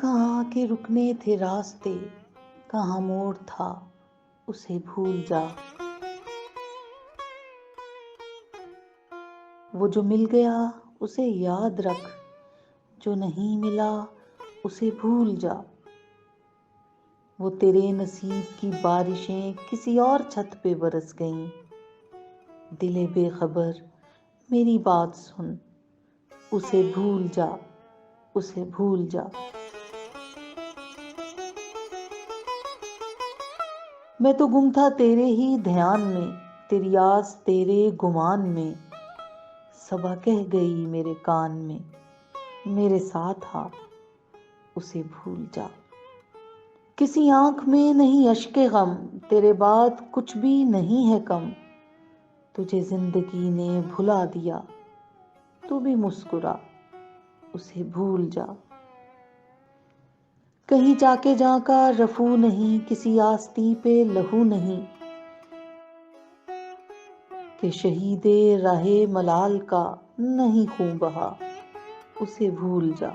کہاں کے رکنے تھے راستے، کہاں موڑ تھا، اسے بھول جا۔ وہ جو مل گیا اسے یاد رکھ، جو نہیں ملا اسے بھول جا۔ وہ تیرے نصیب کی بارشیں کسی اور چھت پہ برس گئیں۔ دل بے خبر میری بات سن، اسے بھول جا، اسے بھول جا۔ میں تو گم تھا تیرے ہی دھیان میں، تیری آس تیرے گمان میں۔ صبا کہہ گئی میرے کان میں، میرے ساتھ آ، اسے بھول جا۔ کسی آنکھ میں نہیں اشک غم، تیرے بعد کچھ بھی نہیں ہے کم۔ تجھے زندگی نے بھلا دیا، تو بھی مسکرا، اسے بھول جا۔ کہیں جا کے جاں کا رفو نہیں، کسی آستی پہ لہو نہیں، کہ شہید راہ ملال کا نہیں خون بہا، اسے بھول جا۔